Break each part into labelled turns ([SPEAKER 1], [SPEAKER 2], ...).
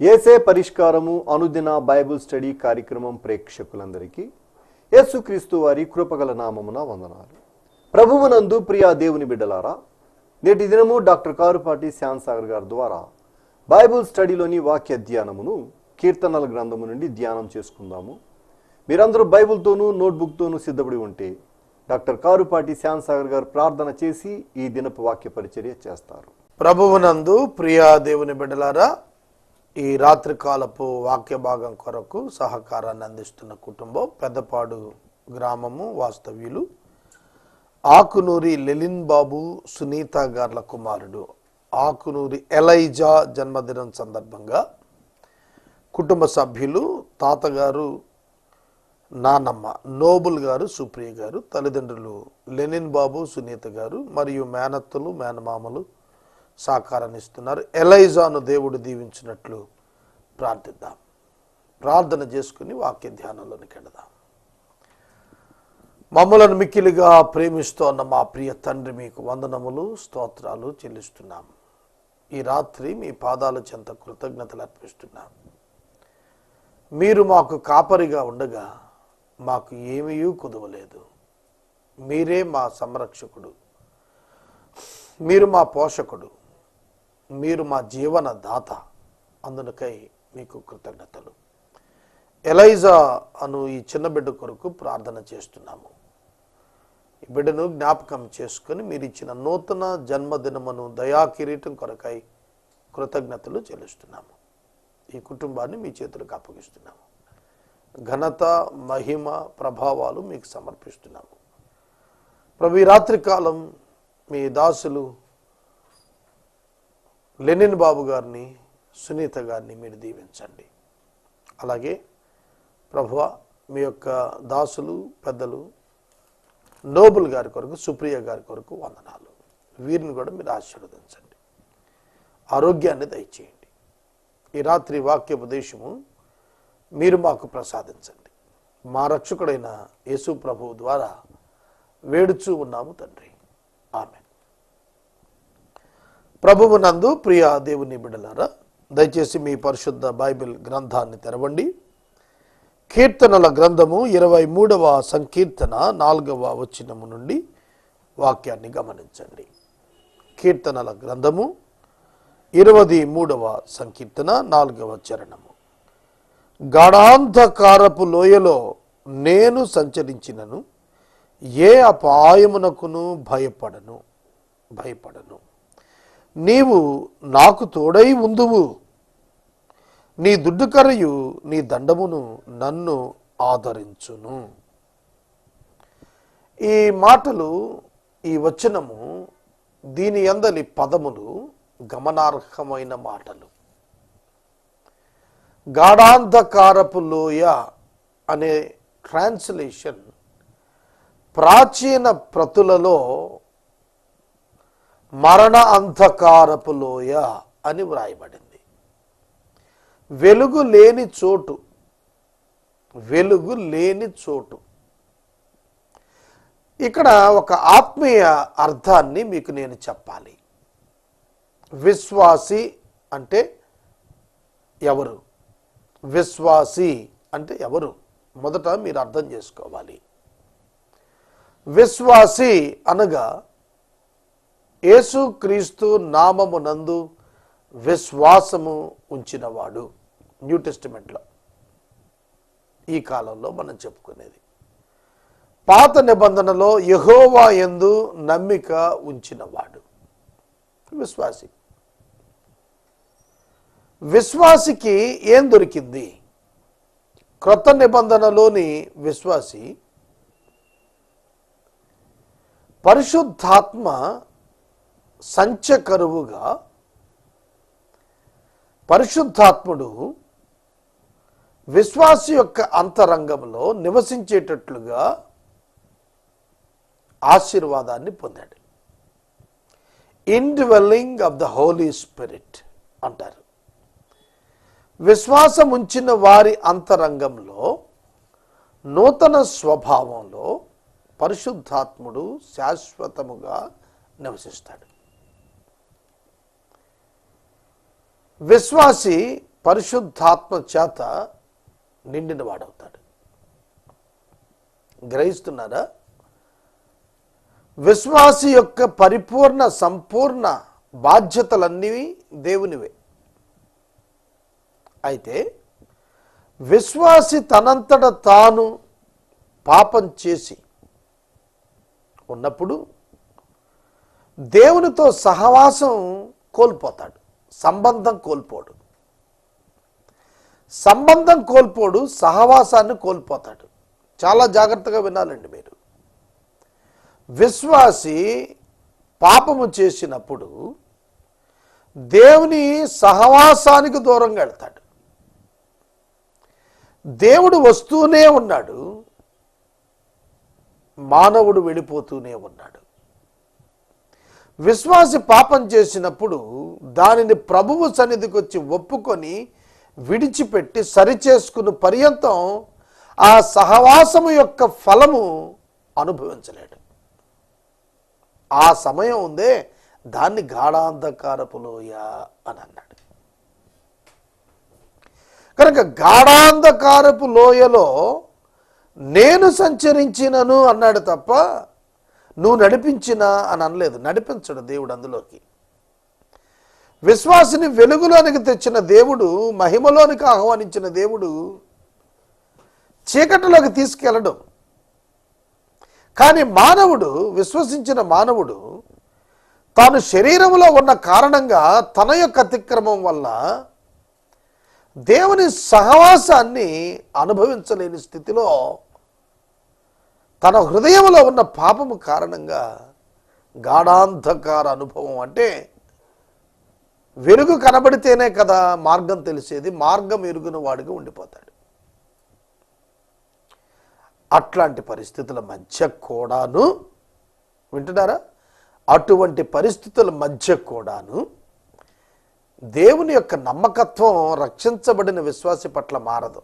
[SPEAKER 1] యేసే పరిష్కారము అనుదిన Bible study కార్యక్రమం ప్రేక్షకులందరికీ యేసుక్రీస్తు వారి కృపగల నామమున వందనాలు. ప్రభువునందు ప్రియా దేవుని బిడ్డలారా, నేటి దినము డాక్టర్ కారుపాటి శ్యామ్సాగర్ గారి ద్వారా బైబిల్ స్టడీలోని వాక్య ధ్యానమును కీర్తనల గ్రంథము నుండి ధ్యానం చేసుకుందాము. మీరందరూ బైబిల్తోనూ నోట్బుక్తోనూ సిద్ధపడి ఉంటే డాక్టర్ కారుపాటి శ్యామ్సాగర్ గారు ప్రార్థన చేసి ఈ దినపు వాక్య పరిచర్య చేస్తారు.
[SPEAKER 2] ప్రభువునందు ప్రియా దేవుని బిడ్డలారా, ఈ రాత్రికాలపు వాక్య భాగం కొరకు సహకారాన్ని అందిస్తున్న కుటుంబం పెద్దపాడు గ్రామము వాస్తవ్యులు ఆకునూరి లెలిన్ బాబు సునీత గార్ల కుమారుడు ఆకునూరి ఎలైజా జన్మదినం సందర్భంగా కుటుంబ సభ్యులు తాతగారు నానమ్మ నోబుల్ గారు సుప్రియ గారు, తల్లిదండ్రులు లెనిన్ బాబు సునీత గారు మరియు మేనత్తలు మేనమామలు సహకారాన్ని ఇస్తున్నారు. ఎలైజాను దేవుడు దీవించినట్లు ప్రార్థిద్దాం. ప్రార్థన చేసుకుని వాక్య ధ్యానంలోనికి వెళదాం. మమ్మలను మిక్కిలిగా ప్రేమిస్తోన్న మా ప్రియ తండ్రి, మీకు వందనములు స్తోత్రాలు చెల్లిస్తున్నాం. ఈ రాత్రి మీ పాదాల చెంత కృతజ్ఞతలు అర్పిస్తున్నాం. మీరు మాకు కాపరిగా ఉండగా మాకు ఏమీ కుదవలేదు. మీరే మా సంరక్షకుడు, మీరు మా పోషకుడు, మీరు మా జీవన దాత. అందుకై మీకు కృతజ్ఞతలు. ఎలైజా అను ఈ చిన్న బిడ్డ కొరకు ప్రార్థన చేస్తున్నాము. ఈ బిడ్డను జ్ఞాపకం చేసుకొని మీరు ఇచ్చిన నూతన జన్మదినమును దయాకిరీటం కొరకై కృతజ్ఞతలు చెల్లిస్తున్నాము. ఈ కుటుంబాన్ని మీ చేతులకు అప్పగిస్తున్నాము. ఘనత, మహిమ, ప్రభావాలు మీకు సమర్పిస్తున్నాము. ప్రభు, ఈ రాత్రికాలం మీ దాసులు లెనిన్ బాబు గారిని సునీత గారిని మీరు దీవించండి. అలాగే ప్రభువ, మీ యొక్క దాసులు పెద్దలు నోబుల్ గారి కొరకు సుప్రియ గారి కొరకు వందనాలు. వీరిని కూడా మీరు ఆశీర్వదించండి, ఆరోగ్యాన్ని దయచేయండి. ఈ రాత్రి వాక్యోపదేశము మీరు మాకు ప్రసాదించండి. మా రక్షకుడైన యేసు ప్రభువు ద్వారా వేడుచూ ఉన్నాము తండ్రి, ఆమేన్. ప్రభువునందు ప్రియ దేవుని బిడ్డలారా, దయచేసి మీ పరిశుద్ధ బైబిల్ గ్రంథాన్ని తెరవండి. కీర్తనల గ్రంథము 23వ సంకీర్తన 4వ వచనము నుండి వాక్యాన్ని గమనించండి. కీర్తనల గ్రంథము 23వ సంకీర్తన 4వ చరణము. గాఢాంధకారపు లోయలో నేను సంచరించినను ఏ అపాయమునకును భయపడను. నీవు నాకు తోడై ఉందువు, నీ దుడ్డుకరయు నీ దండమును నన్ను ఆదరించును. ఈ మాటలు, ఈ వచనము, దీని యందలి పదములు గమనార్హమైన మాటలు. గాఢాంధకారపు లోయ అనే ట్రాన్స్లేషన్ ప్రాచీన ప్రతులలో మరణ అంధకారపు లోయ అని వ్రాయబడింది. వెలుగు లేని చోటు, వెలుగు లేని చోటు. ఇక్కడ ఒక ఆత్మీయ అర్థాన్ని మీకు నేను చెప్పాలి. విశ్వాసి అంటే ఎవరు? విశ్వాసి అంటే ఎవరు? మొదట మీరు అర్థం చేసుకోవాలి. విశ్వాసి అనగా యేసుక్రీస్తు నామమునందు విశ్వాసము ఉంచినవాడు. న్యూ టెస్టిమెంట్లో ఈ కాలంలో మనం చెప్పుకునేది. పాత నిబంధనలో యెహోవా యందు నమ్మిక ఉంచినవాడు విశ్వాసి. విశ్వాసికి ఏం దొరికింది? క్రొత్త నిబంధనలోని విశ్వాసి పరిశుద్ధాత్మ సంచకరువుగా, పరిశుద్ధాత్ముడు విశ్వాసి యొక్క అంతరంగంలో నివసించేటట్లుగా ఆశీర్వాదాన్ని పొందాడు. ఇండ్వెల్లింగ్ ఆఫ్ ద హోలీ స్పిరిట్ అంటారు. విశ్వాసం ఉంచిన వారి అంతరంగంలో, నూతన స్వభావంలో పరిశుద్ధాత్ముడు శాశ్వతముగా నివసిస్తాడు. విశ్వాసి పరిశుద్ధాత్మ చేత నిండిన వాడవుతాడు. గ్రహిస్తున్నారా? విశ్వాసి యొక్క పరిపూర్ణ సంపూర్ణ బాధ్యతలన్నీ దేవునివే. అయితే విశ్వాసి తనంతట తాను పాపం చేసి ఉన్నప్పుడు దేవునితో సహవాసం కోల్పోతాడు, సంబంధం కోల్పోడు. సంబంధం కోల్పోడు, సహవాసాన్ని కోల్పోతాడు. చాలా జాగ్రత్తగా వినాలండి మీరు. విశ్వాసి పాపము చేసినప్పుడు దేవుని సహవాసానికి దూరంగా వెళ్తాడు. దేవుడు వస్తూనే ఉన్నాడు, మానవుడు వెళ్ళిపోతూనే ఉన్నాడు. విశ్వాసి పాపం చేసినప్పుడు దానిని ప్రభువు సన్నిధికి వచ్చి ఒప్పుకొని విడిచిపెట్టి సరిచేసుకున్న పర్యంతం ఆ సహవాసము యొక్క ఫలము అనుభవించలేడు. ఆ సమయం ఉందే, దాన్ని గాఢాంధకారపు లోయ అని అన్నాడు. కనుక గాఢాంధకారపు లోయలో నేను సంచరించినను అన్నాడు తప్ప నువ్వు నడిపించినా అని అనలేదు. నడిపించడు దేవుడు అందులోకి. విశ్వాసిని వెలుగులోనికి తెచ్చిన దేవుడు, మహిమలోనికి ఆహ్వానించిన దేవుడు చీకటిలోకి తీసుకెళ్ళడం. కానీ మానవుడు, విశ్వసించిన మానవుడు తాను శరీరంలో ఉన్న కారణంగా తన యొక్క అతిక్రమం వల్ల దేవుని సహవాసాన్ని అనుభవించలేని స్థితిలో తన హృదయంలో ఉన్న పాపము కారణంగా గాఢాంధకార అనుభవం, అంటే వెలుగు కనబడితేనే కదా మార్గం తెలిసేది, మార్గం ఎరుగున వాడిగా ఉండిపోతాడు. అట్లాంటి పరిస్థితుల మధ్య కూడాను, వింటున్నారా? అటువంటి పరిస్థితుల మధ్య కూడాను దేవుని యొక్క నమ్మకత్వం రక్షించబడిన విశ్వాసి పట్ల మారదు.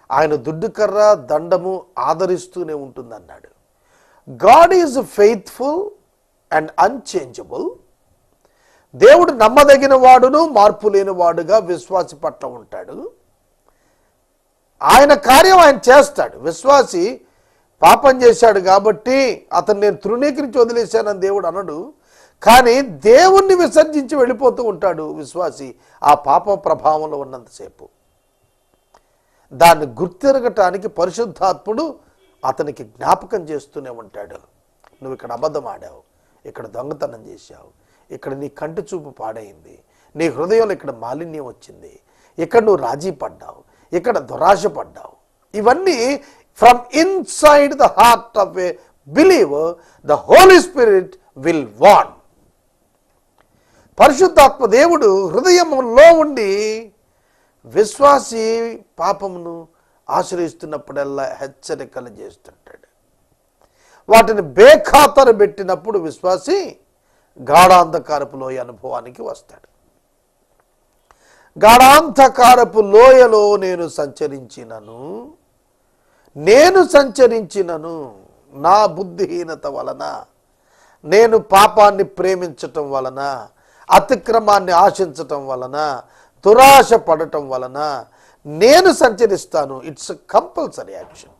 [SPEAKER 2] ఆయన దుడ్డుకర్ర దండము ఆదరిస్తూనే ఉంటుందన్నాడు. God is faithful and unchangeable. దేవుడు నమ్మదగిన వాడును మార్పు లేని వాడుగా విశ్వాసి పట్ల ఉంటాడు. ఆయన కార్యం ఆయన చేస్తాడు. విశ్వాసి పాపం చేశాడు కాబట్టి అతను నేను తృణీకరించి వదిలేశానని దేవుడు అనడు. కానీ దేవుణ్ణి విసర్జించి వెళ్ళిపోతూ ఉంటాడు విశ్వాసి ఆ పాప ప్రభావంలో ఉన్నంతసేపు. దాన్ని గుర్తిరగటానికి పరిశుద్ధాత్ముడు అతనికి జ్ఞాపకం చేస్తూనే ఉంటాడు. నువ్వు ఇక్కడ అబద్ధం ఆడావు, ఇక్కడ దొంగతనం చేశావు, ఇక్కడ నీ కంటి చూపు పాడైంది, నీ హృదయంలో ఇక్కడ మాలిన్యం వచ్చింది, ఇక్కడ నువ్వు రాజీ పడ్డావు, ఇక్కడ దురాశ పడ్డావు. ఇవన్నీ from inside the heart of a believer the holy spirit will warn. పరిశుద్ధాత్మ దేవుడు హృదయంలో ఉండి విశ్వాసి పాపమును ఆశ్రయిస్తున్నప్పుడల్లా హెచ్చరికలు చేస్తుంటాడు. వాటిని బేఖాతరు పెట్టినప్పుడు విశ్వాసి గాఢాంధకారపు లోయ అనుభవానికి వస్తాడు. గాఢాంధకారపు లోయలో నేను సంచరించినను నా బుద్ధిహీనత వలన, నేను పాపాన్ని ప్రేమించటం వలన, అతిక్రమాన్ని ఆశించటం వలన, దురాశ పడటం వలన నేను సంచరిస్తాను. It's compulsory action.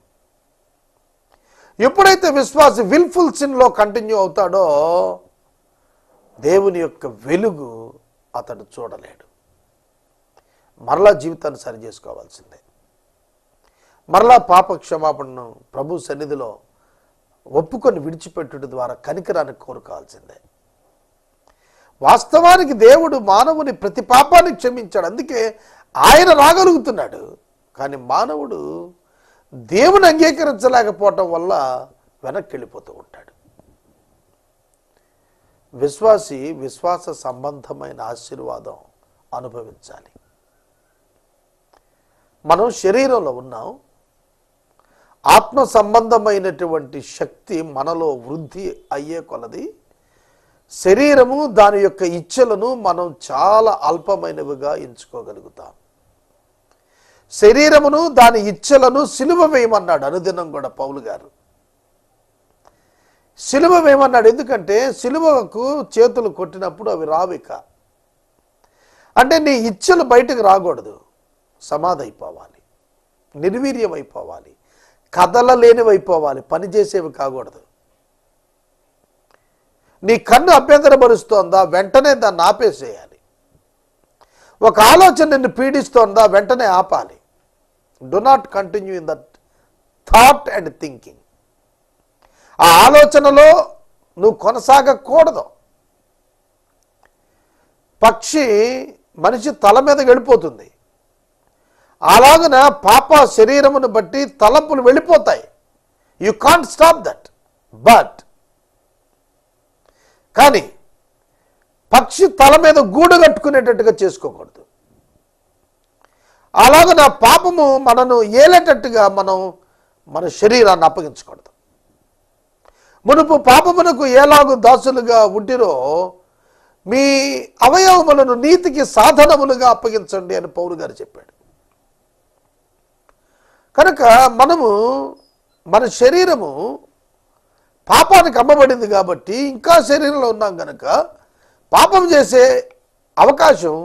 [SPEAKER 2] ఎప్పుడైతే విశ్వాసి విల్ఫుల్ సిన్లో కంటిన్యూ అవుతాడో దేవుని యొక్క వెలుగు అతడు చూడలేడు. మరలా జీవితాన్ని సరి చేసుకోవాల్సిందే. మరలా పాప క్షమాపణను ప్రభు సన్నిధిలో ఒప్పుకొని విడిచిపెట్టుట ద్వారా కనికరాన్ని కోరుకోవాల్సిందే. వాస్తవానికి దేవుడు మానవుని ప్రతి పాపాన్ని క్షమించాడు, అందుకే ఆయన రాగలుగుతున్నాడు. కానీ మానవుడు దేవుని అంగీకరించలేకపోవటం వల్ల వెనక్కి వెళ్ళిపోతూ ఉంటాడు. విశ్వాసి విశ్వాస సంబంధమైన ఆశీర్వాదం అనుభవించాలి. మనం శరీరంలో ఉన్నాం. ఆత్మ సంబంధమైనటువంటి శక్తి మనలో వృద్ధి అయ్యే కొలది శరీరము దాని యొక్క ఇచ్చలను మనం చాలా అల్పమైనవిగా ఎంచుకోగలుగుతాం. శరీరమును దాని ఇచ్చలను సిలువ వేయమన్నాడు అనుదినం కూడా పౌలు గారు. సిలువ వేయమన్నాడు. ఎందుకంటే సిలువకు చేతులు కొట్టినప్పుడు అవి రావిక. అంటే నీ ఇచ్చలు బయటకు రాకూడదు, సమాధి అయిపోవాలి, నిర్వీర్యం అయిపోవాలి, కదలలేనివైపోవాలి, పనిచేసేవి కాకూడదు. నీ కన్ను అభ్యంతరపరుస్తోందా, వెంటనే దాన్ని ఆపేసేయాలి. ఒక ఆలోచన నిన్ను పీడిస్తోందా, వెంటనే ఆపాలి. Do not continue in that thought and thinking. ఆ ఆలోచనలో నువ్వు కొనసాగకూడదు. పక్షి మనిషి తల మీద వెళ్ళిపోతుంది, అలాగన పాప శరీరమును బట్టి తలంపులు వెళ్ళిపోతాయి. You can't stop that. But కానీ పక్షి తల మీద గూడు కట్టుకునేటట్టుగా చేసుకోకూడదు. అలాగన పాపము మనను ఏలేటట్టుగా మనం మన శరీరాన్ని అప్పగించకూడదు. మునుపు పాపమునకు ఎలాగూ దాసులుగా ఉంటిరో మీ అవయవములను నీతికి సాధనములుగా అప్పగించండి అని పౌలు గారు చెప్పాడు. కనుక మనము మన శరీరము పాపానికి అమ్మబడింది కాబట్టి ఇంకా శరీరంలో ఉన్నాం కనుక పాపం చేసే అవకాశం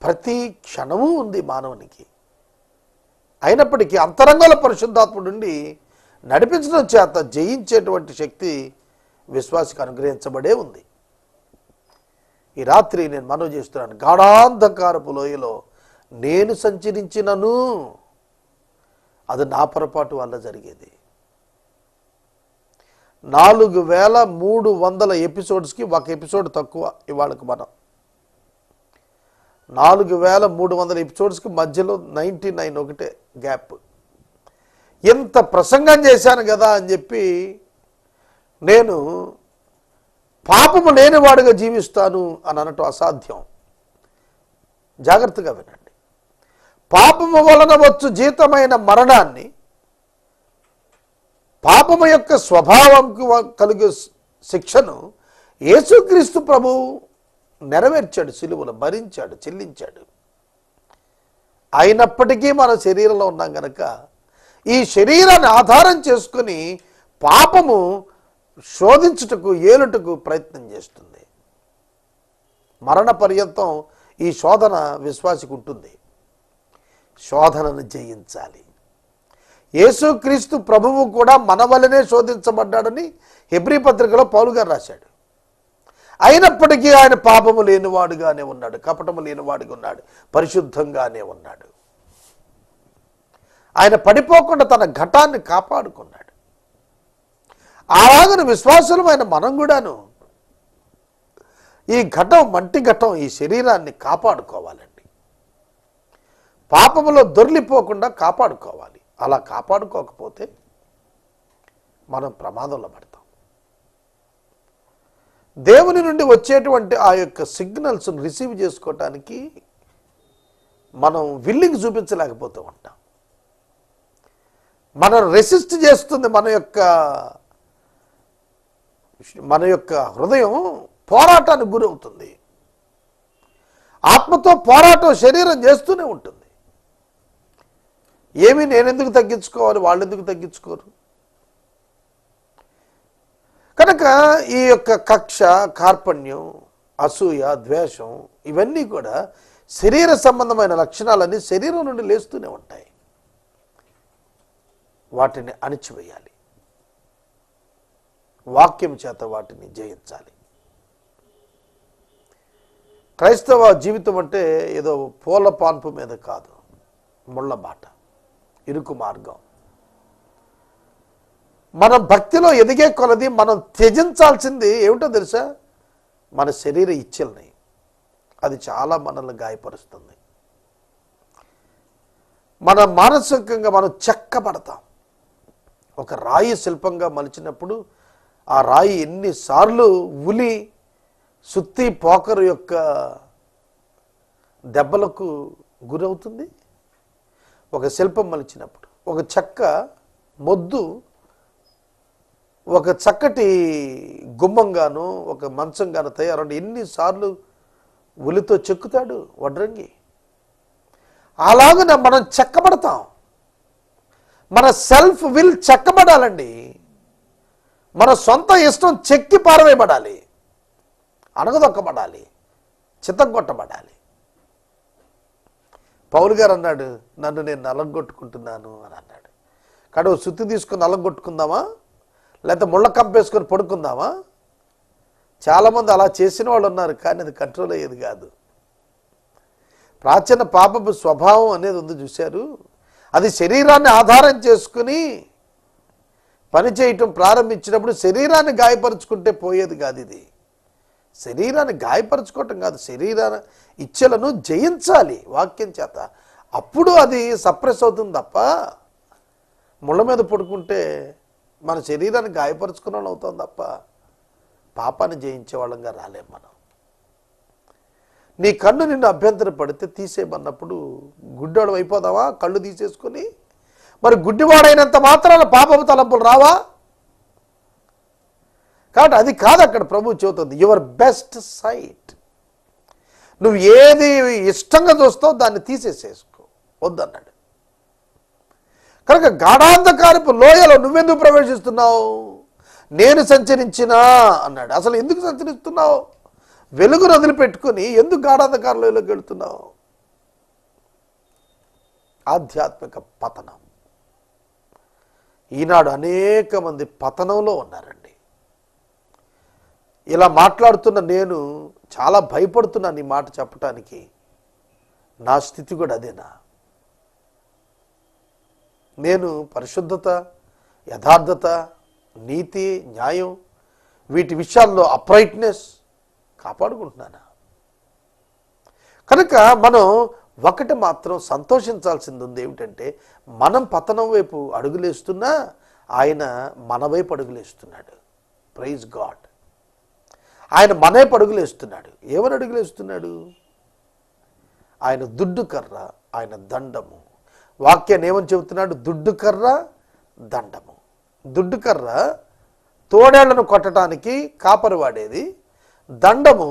[SPEAKER 2] ప్రతి క్షణము ఉంది మానవునికి. అయినప్పటికీ అంతరంగంలో పరిశుద్ధాత్ముడు నుండి నడిపించడం చేత జయించేటువంటి శక్తి విశ్వాసికి అనుగ్రహించబడే ఉంది. ఈ రాత్రి నేను మనవి చేస్తున్నాను, గాఢాంధకారపు లోయలో నేను సంచరించినను అది నా పొరపాటు వల్ల జరిగేది. 4300 ఎపిసోడ్స్కి ఒక ఎపిసోడ్ తక్కువ ఇవాళకి మనం. 4300 ఎపిసోడ్స్కి మధ్యలో 99 ఒకటే గ్యాప్. ఎంత ప్రసంగం చేశాను కదా అని చెప్పి నేను పాపము లేనివాడుగా జీవిస్తాను అని అనటం అసాధ్యం. జాగ్రత్తగా వినండి. పాపము వలన వచ్చు జీతమైన మరణాన్ని, పాపము యొక్క స్వభావంకు కలిగే శిక్షను యేసుక్రీస్తు ప్రభువు నెరవేర్చాడు, సిలువలో భరించాడు, చెల్లించాడు. అయినప్పటికీ మన శరీరంలో ఉన్నాం కనుక ఈ శరీరాన్ని ఆధారం చేసుకుని పాపము శోధించుటకు, ఏలుటకు ప్రయత్నం చేస్తుంది. మరణ పర్యంతం ఈ శోధన విశ్వాసికి ఉంటుంది. శోధనను జయించాలి. యేసుక్రీస్తు ప్రభువు కూడా మన వలనే శోధించబడ్డాడని హెబ్రీ పత్రికలో పౌలు గారు రాశాడు. అయినప్పటికీ ఆయన పాపము లేనివాడుగానే ఉన్నాడు, కపటము లేనివాడుగా ఉన్నాడు, పరిశుద్ధంగానే ఉన్నాడు. ఆయన పడిపోకుండా తన ఘటాన్ని కాపాడుకున్నాడు. అలాగని విశ్వాసులమైన మనం కూడాను ఈ ఘటం, మట్టి ఘటం, ఈ శరీరాన్ని కాపాడుకోవాలండి. పాపములో దొర్లిపోకుండా కాపాడుకోవాలి. అలా కాపాడుకోకపోతే మనం ప్రమాదంలో పడతాం. దేవుని నుండి వచ్చేటువంటి ఆ యొక్క సిగ్నల్స్ను రిసీవ్ చేసుకోవటానికి మనం విల్లింగ్ చూపించలేకపోతూ ఉంటాం. మనం రెసిస్ట్ చేస్తుంది మన యొక్క హృదయం పోరాటానికి గురవుతుంది. ఆత్మతో పోరాటం శరీరం చేస్తూనే ఉంటుంది. ఏమి నేనెందుకు తగ్గించుకోవాలి, వాళ్ళు ఎందుకు తగ్గించుకోరు? కనుక ఈ యొక్క కక్ష, కార్పణ్యం, అసూయ, ద్వేషం ఇవన్నీ కూడా శరీర సంబంధమైన లక్షణాలన్నీ శరీరం నుండి లేస్తూనే ఉంటాయి. వాటిని అణిచివేయాలి. వాక్యం చేత వాటిని జయించాలి. క్రైస్తవ జీవితం అంటే ఏదో పూల పాన్పు మీద కాదు, ముళ్ళ బాట, ఇరుకు మార్గం. మనం భక్తిలో ఎదిగే కొలది మనం త్యజించాల్సింది ఏమిటో తెలుసా? మన శరీర ఇచ్చల్ని. అది చాలా మనల్ని గాయపరుస్తుంది. మన మానసికంగా మనం చెక్కబడతాం. ఒక రాయి శిల్పంగా మలిచినప్పుడు ఆ రాయి ఎన్నిసార్లు ఉలి, సుత్తి, పోకరు యొక్క దెబ్బలకు గురవుతుంది. ఒక శిల్పం మలిచినప్పుడు ఒక చెక్క మొద్దు ఒక చక్కటి గుమ్మంగాను ఒక మంచంగాను తయారండి ఎన్నిసార్లు ఉలితో చెక్కుతాడు వడ్రంగి. అలాగనే మనం చెక్కబడతాం. మన సెల్ఫ్ విల్ చెక్కబడాలండి. మన సొంత ఇష్టం చెక్కి పారవేయబడాలి, అణగదొక్కబడాలి. చితగ్గొట్టబడాలి. పౌలు గారు అన్నాడు, నన్ను నేను నలగొట్టుకుంటున్నాను అని అన్నాడు. కానీ సుత్తి తీసుకుని నలగొట్టుకుందామా, లేకపోతే ముళ్ళ కంపేసుకొని పడుకుందామా? చాలామంది అలా చేసిన వాళ్ళు ఉన్నారు, కానీ అది కంట్రోల్ అయ్యేది కాదు. ప్రాచీన పాపపు స్వభావం అనేది ఉంది చూశారు, అది శరీరాన్ని ఆధారం చేసుకుని పనిచేయటం ప్రారంభించినప్పుడు శరీరాన్ని గాయపరుచుకుంటే పోయేది కాదు. ఇది శరీరాన్ని గాయపరచుకోవటం కాదు, శరీరాన్ని ఇచ్చలను జయించాలి వాక్యం చేత. అప్పుడు అది సప్రెస్ అవుతుంది తప్ప ముళ్ళ మీద పడుకుంటే మన శరీరాన్ని గాయపరుచుకున్న వాళ్ళు అవుతాం తప్ప పాపాన్ని జయించే వాళ్ళంగా రాలేం మనం. నీ కన్ను నిన్ను అభ్యంతరం పడితే తీసేయమన్నప్పుడు గుడ్డివాడు అయిపోదావా కళ్ళు తీసేసుకొని? మరి గుడ్డివాడైనంత మాత్రాన పాపపు తలంపులు రావా? కాబట్టి అది కాదు అక్కడ ప్రభు చెబుతుంది, యువర్ బెస్ట్ సైట్. నువ్వు ఏది ఇష్టంగా చూస్తావు దాన్ని తీసేసేసుకో వద్దన్నాడు. కనుక గాఢాంధకారపు లోయలో నువ్వెందుకు ప్రవేశిస్తున్నావు? నేను సంచరించినా అన్నాడు. అసలు ఎందుకు సంచరిస్తున్నావు? వెలుగును వదిలిపెట్టుకుని ఎందుకు గాఢాంధకార లోయలోకి వెళుతున్నావు? ఆధ్యాత్మిక పతనం. ఈనాడు అనేక మంది పతనంలో ఉన్నారండి. ఇలా మాట్లాడుతున్న నేను చాలా భయపడుతున్నాను ఈ మాట చెప్పటానికి. నా స్థితి కూడా అదేనా? నేను పరిశుద్ధత, యథార్థత, నీతి, న్యాయం వీటి విషయాల్లో అప్రైట్నెస్ కాపాడుకుంటున్నానా? కనుక మనం ఒకటి మాత్రం సంతోషించాల్సింది ఉంది, ఏమిటంటే మనం పతనం వైపు అడుగులేస్తున్నా ఆయన మన వైపు అడుగులేస్తున్నాడు. Praise God. ఆయన మన వైపు అడుగులేస్తున్నాడు. ఏమని అడుగులేస్తున్నాడు? ఆయన దుడ్డు కర్ర, ఆయన దండము. వాక్యాన్ని ఏమని చెబుతున్నాడు? దుడ్డు కర్ర, దండము. దుడ్డు కర్ర తోడేళ్లను కొట్టడానికి కాపరి వాడేది, దండము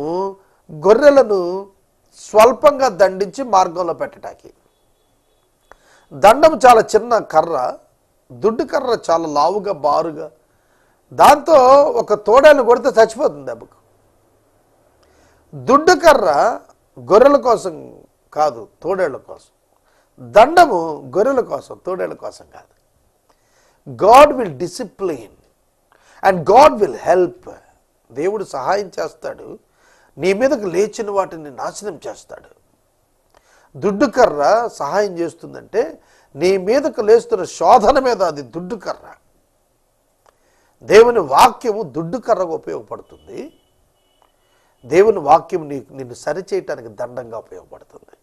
[SPEAKER 2] గొర్రెలను స్వల్పంగా దండించి మార్గంలో పెట్టడానికి. దండం చాలా చిన్న కర్ర, దుడ్డు కర్ర చాలా లావుగా బారుగా, దాంతో ఒక తోడేలను కొడితే చచ్చిపోతుంది దెబ్బకు. దుడ్డు కర్ర గొర్రెల కోసం కాదు, తోడేళ్ల కోసం. దండము గొర్రెల కోసం, తోడేళ్ల కోసం కాదు. God will discipline and God will help. దేవుడు సహాయం చేస్తాడు, నీ మీదకు లేచిన వాటిని నాశనం చేస్తాడు. దుడ్డు కర్ర సహాయం చేస్తుందంటే నీ మీదకు లేస్తున్న శోధన మీద అది దుడ్డు కర్ర. దేవుని వాక్యము దుడ్డు కర్రగా ఉపయోగపడుతుంది. దేవుని వాక్యం నిన్ను సరిచేయటానికి దండంగా ఉపయోగపడుతుంది.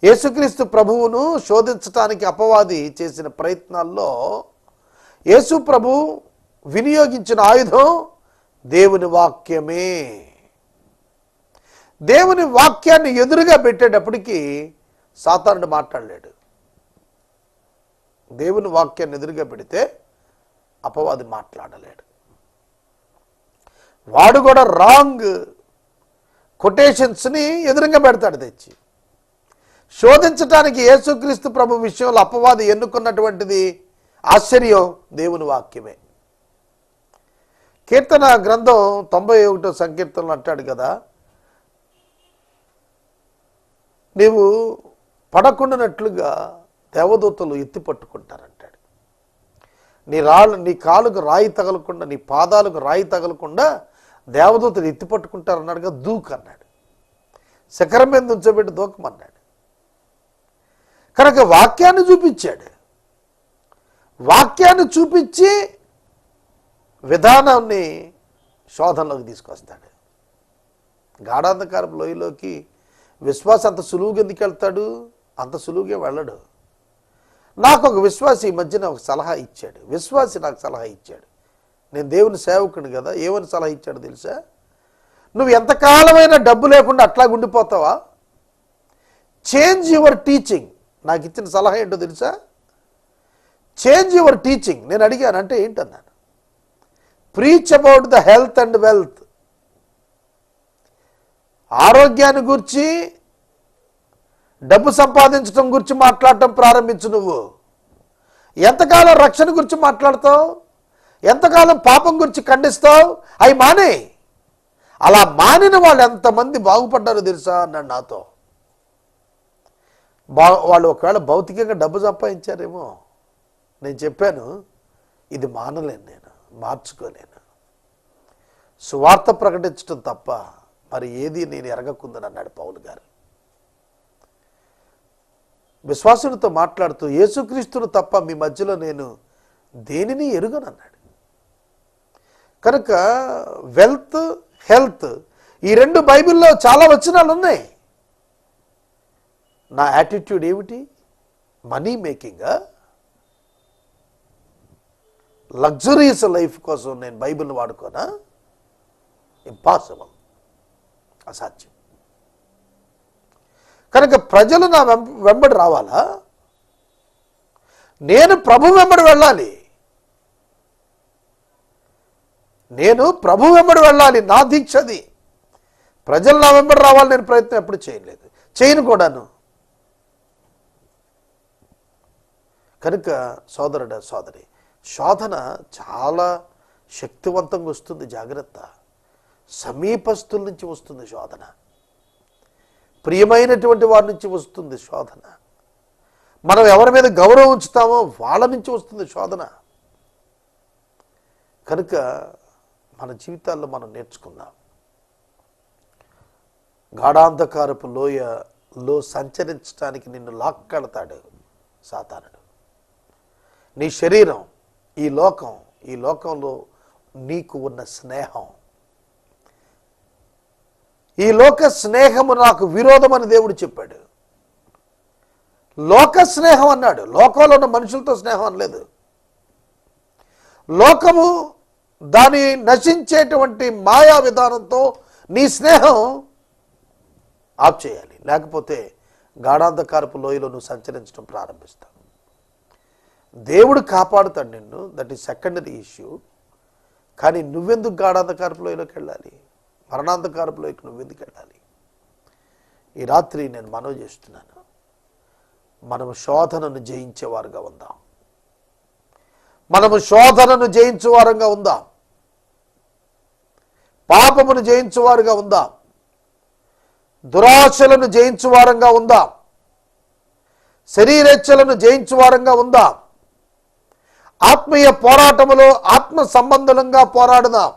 [SPEAKER 2] యేసుక్రీస్తు ప్రభువును శోధించటానికి అపవాది చేసిన ప్రయత్నాల్లో యేసు ప్రభు వినియోగించిన ఆయుధం దేవుని వాక్యమే. దేవుని వాక్యాన్ని ఎదురుగా పెట్టేటప్పటికీ సాతానుడు మాట్లాడలేడు. దేవుని వాక్యాన్ని ఎదురుగా పెడితే అపవాది మాట్లాడలేడు. వాడు కూడా రాంగ్ కొటేషన్స్ని ఎదురుగా పెడతాడు తెచ్చి. శోధించటానికి యేసుక్రీస్తు ప్రభు విషయంలో అపవాది ఎన్నుకున్నటువంటిది ఆశ్చర్యం దేవుని వాక్యమే. కీర్తన గ్రంథం 91వ సంకీర్తనలో అంటాడు కదా, నీవు పడకుండానట్లుగా దేవదూతలు ఎత్తి పట్టుకుంటారంటాడు. నీ కాలుకు రాయి తగలకుండా, నీ పాదాలకు రాయి తగలకుండా దేవదూతలు ఎత్తి పట్టుకుంటారన్నాడుగా. దూకు అన్నాడు. శిఖరం మీద ఉంచబెట్టి దూకమన్నాడు. కనుక వాక్యాన్ని చూపించాడు. వాక్యాన్ని చూపించి విధానాన్ని శోధనలోకి తీసుకొస్తాడు. గాఢాంధకారపు లోయలోకి విశ్వాసం అంత సులువుగా ఎందుకు వెళ్తాడు? అంత సులువుగా వెళ్ళడు. నాకు ఒక విశ్వాసి ఈ మధ్యన ఒక సలహా ఇచ్చాడు. విశ్వాసి నాకు సలహా ఇచ్చాడు. నేను దేవుని సేవకుని కదా. ఏమని సలహా ఇచ్చాడు తెలుసా? నువ్వు ఎంతకాలమైనా డబ్బు లేకుండా అట్లా ఉండిపోతావా? Change your teaching. నాకు ఇచ్చిన సలహా ఏంటో తెలుసా? Change your teaching. నేను అడిగాను, అంటే ఏంటన్నాను. Preach about the health and wealth. ఆరోగ్యాన్ని గురించి, డబ్బు సంపాదించడం గురించి మాట్లాడటం ప్రారంభించు. నువ్వు ఎంతకాలం రక్షణ గురించి మాట్లాడతావు? ఎంతకాలం పాపం గురించి ఖండిస్తావు? అవి మానే. అలా మానిన వాళ్ళు ఎంతమంది బాగుపడ్డారో తెలుసా అన్నాడు నాతో. వాళ్ళు ఒకవేళ భౌతికంగా డబ్బు సంపాదించారేమో. నేను చెప్పాను, ఇది మానలేను, నేను మార్చుకోలేను, సువార్త ప్రకటించడం తప్ప మరి ఏది నేను ఎరగకుందని అన్నాడు పౌలు గారు. విశ్వాసులతో మాట్లాడుతూ యేసుక్రీస్తును తప్ప మీ మధ్యలో నేను దేనిని ఎరుగనన్నాడు. కనుక వెల్త్, హెల్త్ ఈ రెండు బైబిల్లో చాలా వచనాలు ఉన్నాయి. నా యాటిట్యూడ్ ఏమిటి? మనీ మేకింగా? లగ్జరీస్ లైఫ్ కోసం నేను బైబిల్ని వాడుకోనా? ఇంపాసిబుల్, అసాధ్యం. కనుక ప్రజలు నా వెంబడి రావాలా? నేను ప్రభు వెంబడి వెళ్ళాలి. నేను ప్రభు వెంబడి వెళ్ళాలి. నా దీక్షది. ప్రజలు నా వెంబడి రావాలి. నేను ప్రయత్నం ఎప్పుడు చేయలేదు, చేయను కూడాను. కనుక సోదరుడు, సోదరి, శోధన చాలా శక్తివంతంగా వస్తుంది. జాగ్రత్త. సమీపస్తుల నుంచి వస్తుంది శోధన, ప్రియమైనటువంటి వారి నుంచి వస్తుంది శోధన, మనం ఎవరి మీద గౌరవం ఉంచుతామో వాళ్ళ నుంచి వస్తుంది శోధన. కనుక మన జీవితాల్లో మనం నేర్చుకుందాం. గాఢాంధకారపు లోయలో సంచరించడానికి నిన్ను లాక్కెళతాడు సాతానుడు. నీ శరీరం, ఈ లోకంలో నీకు ఉన్న స్నేహం, ఈ లోక స్నేహము నాకు విరోధం అని దేవుడు చెప్పాడు. లోక స్నేహం అన్నాడు. లోకంలో ఉన్న మనుషులతో స్నేహం అనలేదు. లోకము దాని నశించేటువంటి మాయా విధానంతో నీ స్నేహం ఆఫ్ చేయాలి. లేకపోతే గాఢాంధకారపు లోయలో నువ్వు సంచరించడం ప్రారంభిస్తావు. దేవుడు కాపాడుతాడు నిన్ను, దట్ ఈస్ సెకండరీ ఇష్యూ. కానీ నువ్వెందుకు గాఢాంధకారపు లోయలోకి వెళ్ళాలి? మరణాంధకారపు లోయకి నువ్వెందుకు వెళ్ళాలి? ఈ రాత్రి నేను మనవి చేస్తున్నాను, మనము శోధనను జయించేవారుగా ఉందాం. మనము శోధనను జయించేవారుగా ఉందాం. పాపమును జయించేవారుగా ఉందాం. దురాశలను జయించువారంగా ఉందాం. శరీరేచ్ఛలను జయించువారంగా ఉందాం. ఆత్మీయ పోరాటములో ఆత్మ సంబంధంగా పోరాడుదాం.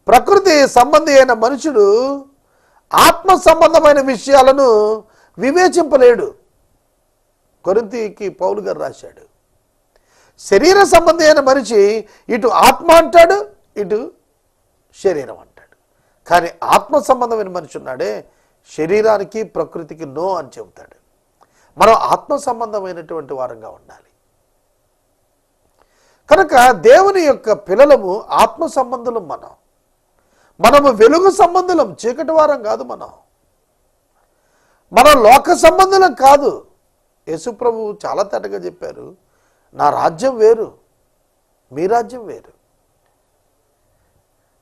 [SPEAKER 2] ప్రకృతి సంబంధి అయిన మనుషుడు ఆత్మ సంబంధమైన విషయాలను వివేచింపలేడు. కొరింథీకి పౌలు గారు రాశాడు. శరీర సంబంధి అయిన మనిషి ఇటు ఆత్మ అంటాడు, ఇటు శరీరం అంటాడు. కానీ ఆత్మ సంబంధమైన మనిషి ఉన్నాడే, శరీరానికి ప్రకృతికి నో అని చెబుతాడు. మనం ఆత్మ సంబంధమైనటువంటి వారంగా ఉండాలి. కనుక దేవుని యొక్క పిల్లలము ఆత్మ సంబంధులం. మనము వెలుగు సంబంధులం, చీకటి వారం కాదు. మనం లోక సంబంధులం కాదు. యేసుప్రభు చాలా తేటగా చెప్పారు, నా రాజ్యం వేరు, మీ రాజ్యం వేరు.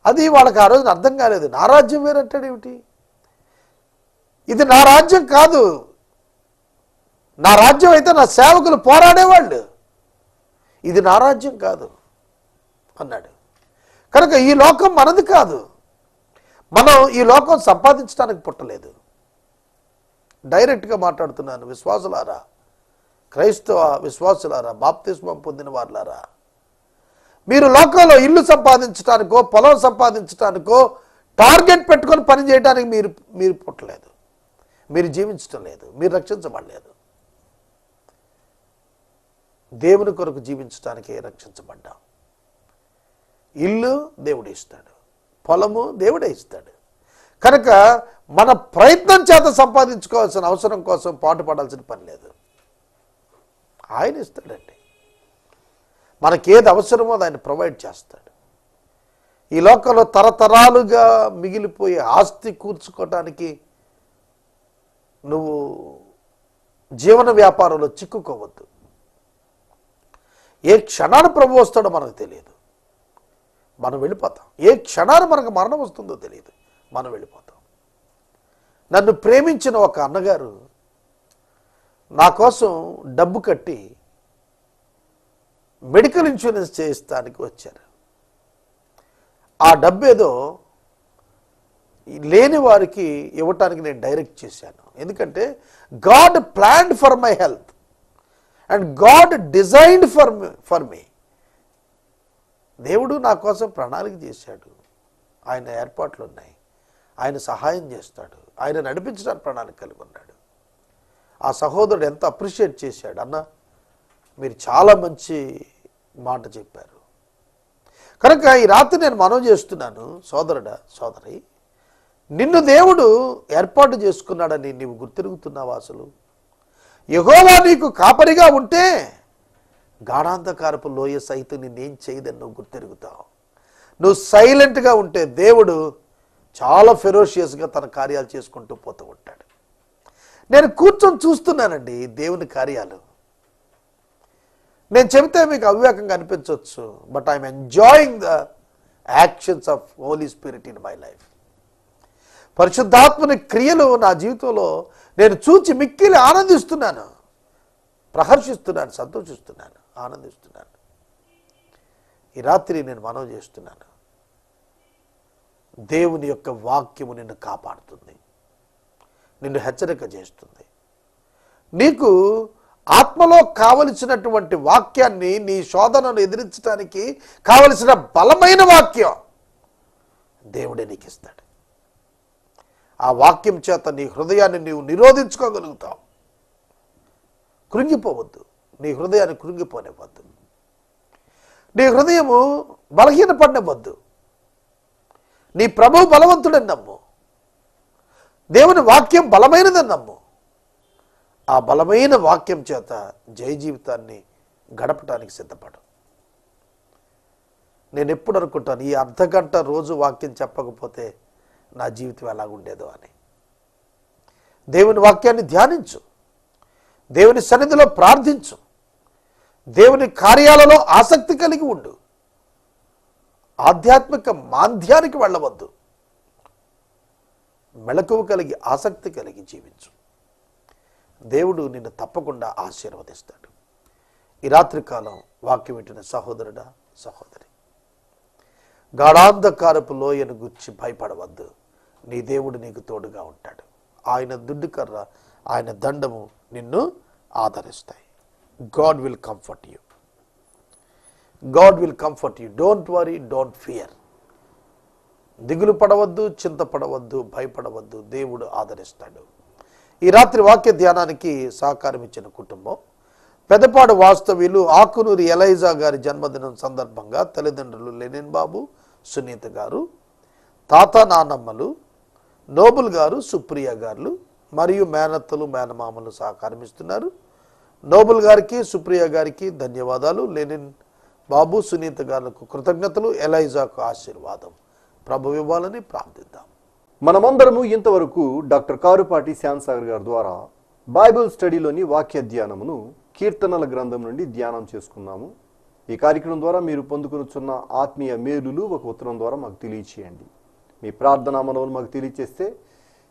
[SPEAKER 2] అది వాళ్ళకి ఆ రోజున అర్థం కాలేదు. నా రాజ్యం వేరు అంటాడు ఏమిటి? ఇది నా రాజ్యం కాదు. నా రాజ్యం అయితే నా సేవకులు పోరాడేవాళ్ళు, ఇది నా రాజ్యం కాదు అన్నాడు. కనుక ఈ లోకం మనది కాదు. మనం ఈ లోకం సంపాదించడానికి పుట్టలేదు. డైరెక్ట్గా మాట్లాడుతున్నాను. విశ్వాసులారా, క్రైస్తవ విశ్వాసులారా, బాప్తిస్మం పొందిన వారులారా, మీరు లోకంలో ఇల్లు సంపాదించడానికో పొలం సంపాదించడానికో టార్గెట్ పెట్టుకొని పని చేయడానికి మీరు పుట్టలేదు. మీరు జీవించడం లేదు, మీరు రక్షించబడలేదు. దేవుని కొరకు జీవించడానికే రక్షించబడ్డాం. ఇల్లు దేవుడే ఇస్తాడు, పొలము దేవుడే ఇస్తాడు. కనుక మన ప్రయత్నం చేత సంపాదించుకోవాల్సిన అవసరం కోసం పాటుపడాల్సిన పని లేదు. ఆయన ఇస్తాడండి. మనకేది అవసరమో ఆయన ప్రొవైడ్ చేస్తాడు. ఈ లోకంలో తరతరాలుగా మిగిలిపోయే ఆస్తి కూర్చుకోవటానికి నువ్వు జీవన వ్యాపారంలో చిక్కుకోవద్దు. ఏ క్షణాన్ని ప్రభు వస్తాడో మనకు తెలియదు, మనం వెళ్ళిపోతాం. ఏ క్షణాన్ని మనకు మరణం వస్తుందో తెలియదు, మనం వెళ్ళిపోతాం. నన్ను ప్రేమించిన ఒక అన్నగారు నా కోసం డబ్బు కట్టి మెడికల్ ఇన్సూరెన్స్ చేయిస్తానికి వచ్చారు. ఆ డబ్బేదో లేని వారికి ఇవ్వటానికి నేను డైరెక్ట్ చేశాను. ఎందుకంటే God planned for my health and God designed for me. దేవుడు నా కోసం ప్రణాళిక చేశాడు. ఆయన ఏర్పాట్లు ఉన్నాయి. ఆయన సహాయం చేస్తాడు. ఆయన నడిపించడానికి ప్రణాళిక కలిగి ఉన్నాడు. ఆ సహోదరుడు ఎంత అప్రిషియేట్ చేశాడు. అన్న, మీరు చాలా మంచి మాట చెప్పారు. కనుక ఈ రాత్రి నేను మనవి చేస్తున్నాను, సోదరుడా సోదరి, నిన్ను దేవుడు ఏర్పాటు చేసుకున్నాడని నీవు గుర్తిరుగుతున్నావా? అసలు యెహోవా నీకు కాపరిగా ఉంటే గాఢాంధకారపు లోయ సైతం నిన్నేం చేయదని నువ్వు గుర్తిరుగుతావు. నువ్వు సైలెంట్గా ఉంటే దేవుడు చాలా ఫెరోషియస్గా తన కార్యాలు చేసుకుంటూ పోతూ ఉంటాడు. నేను కూర్చొని చూస్తున్నానండి దేవుని కార్యాలు. నేను చెబితే మీకు అవివేకంగా అనిపించవచ్చు, but I'm enjoying the actions of holy spirit in my life. పరిశుద్ధాత్మని క్రియలు నా జీవితంలో నేను చూచి మిక్కిలి ఆనందిస్తున్నాను, ప్రహర్షిస్తున్నాను, సంతోషిస్తున్నాను, ఆనందిస్తున్నాను. ఈ రాత్రి నేను మనవి చేస్తున్నాను, దేవుని యొక్క వాక్యము నిన్ను కాపాడుతుంది, నిన్ను హెచ్చరిక చేస్తుంది. నీకు ఆత్మలో కావలసినటువంటి వాక్యాన్ని, నీ శోధనను ఎదిరించడానికి కావలసిన బలమైన వాక్యం దేవుడే నీకు ఇస్తాడు. ఆ వాక్యం చేత నీ హృదయాన్ని నీవు నిరోధించుకోగలుగుతావు. కృంగిపోవద్దు, నీ హృదయాన్ని కృంగిపోనివ్వద్దు, నీ హృదయము బలహీనపడనివ్వద్దు. నీ ప్రభువు బలవంతుడని నమ్ము, దేవుని వాక్యం బలమైనదని నమ్ము. ఆ బలమైన వాక్యం చేత జయ జీవితాన్ని గడపటానికి సిద్ధపడు. నేను ఎప్పుడు అనుకుంటాను, ఈ అర్ధగంట రోజు వాక్యం చెప్పకపోతే నా జీవితం ఎలాగుండేదో అని. దేవుని వాక్యాన్ని ధ్యానించు, దేవుని సన్నిధిలో ప్రార్థించు, దేవుని కార్యాలలో ఆసక్తి కలిగి ఉండు. ఆధ్యాత్మిక మాంద్యానికి వెళ్ళవద్దు. మెలకువ కలిగి ఆసక్తి కలిగి జీవించు. దేవుడు నిన్ను తప్పకుండా ఆశీర్వదిస్తాడు. ఈ రాత్రి కాలం వాక్యం వింటున్న సహోదరుడా సహోదరి, గాఢాంధకారపు లోయను గుర్చి భయపడవద్దు. నీ దేవుడు నీకు తోడుగా ఉంటాడు. ఆయన దుడ్డు కర్ర, ఆయన దండము నిన్ను ఆదరిస్తాయి. God will comfort you. God will comfort you. Don't worry, don't fear. దిగులు పడవద్దు, చింతపడవద్దు, భయపడవద్దు. దేవుడు ఆదరిస్తాడు. ఈ రాత్రి వాక్య ధ్యానానికి సహకారం ఇచ్చిన కుటుంబం పెదపాడు వాస్తవ్యులు ఆకునూరి ఎలైజా గారి జన్మదినం సందర్భంగా తల్లిదండ్రులు లెనిన్ బాబు, సునీత గారు, తాత నానమ్మలు, నోబుల్ గారు, సుప్రియ గారు మరియు మేనత్తలు మేనమామలు సహకారం ఇస్తున్నారు. నోబుల్ గారికి, సుప్రియ గారికి ధన్యవాదాలు. లెనిన్ బాబు, సునీత గారులకు కృతజ్ఞతలు. ఎలైజాకు ఆశీర్వాదం ప్రభు ఇవ్వాలని ప్రార్థిద్దాం.
[SPEAKER 1] మనమందరము ఇంతవరకు డాక్టర్ కారుపాటి శ్యామ్సాగర్ గారి ద్వారా బైబిల్ స్టడీలోని వాక్య ధ్యానమును కీర్తనల గ్రంథం నుండి ధ్యానం చేసుకున్నాము. ఈ కార్యక్రమం ద్వారా మీరు పొందుకొనుచున్న ఆత్మీయ మేలులు ఒక ఉత్తరం ద్వారా మాకు తెలియచేయండి. మీ ప్రార్థనా మనవులు మాకు తెలియచేస్తే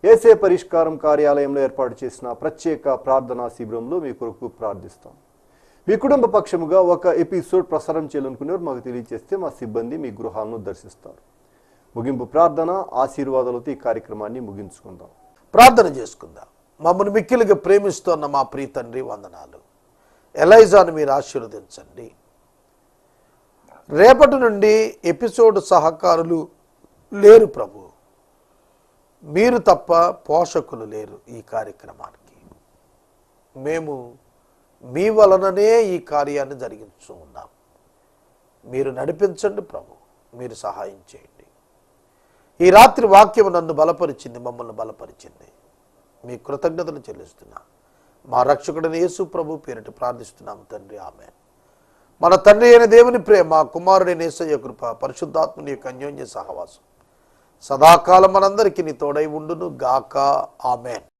[SPEAKER 1] ఏసే పరిష్కారం కార్యాలయంలో ఏర్పాటు చేసిన ప్రత్యేక ప్రార్థనా శిబిరంలో మీ కొరకు ప్రార్థిస్తాం. మీ కుటుంబ పక్షముగా ఒక ఎపిసోడ్ ప్రసారం చేయాలనుకునేవారు మాకు తెలియచేస్తే మా సిబ్బంది మీ గృహాలను దర్శిస్తారు. ముగింపు ప్రార్థన ఆశీర్వాదాలతో ఈ కార్యక్రమాన్ని ముగించుకుందాం.
[SPEAKER 2] ప్రార్థన చేసుకుందాం. మమ్మల్ని మిక్కిలిగా ప్రేమిస్తున్న మా ప్రియ తండ్రి, వందనాలు. ఎలైజాను మీరు ఆశీర్వదించండి. రేపటి నుండి ఎపిసోడ్ సహకారులు లేరు ప్రభు. మీరు తప్ప పోషకులు లేరు ఈ కార్యక్రమానికి. మేము మీ వలననే ఈ కార్యాన్ని జరిగించు ఉన్నాం. మీరు నడిపించండి ప్రభు, మీరు సహాయం చేయండి. ఈ రాత్రి వాక్యం నన్ను బలపరిచింది, మమ్మల్ని బలపరిచింది. మీ కృతజ్ఞతలు చెల్లిస్తున్నా. మా రక్షకుడైన యేసు ప్రభు పేరిట ప్రార్థిస్తున్నాము తండ్రి, ఆమేన్. మన తండ్రి అయిన దేవుని ప్రేమ, కుమారుడైన యేసయ్య కృప, పరిశుద్ధాత్మని యొక్క అన్యోన్య సహవాసం సదాకాలం మనందరికీ నీ తోడై ఉండును గాక. ఆమేన్.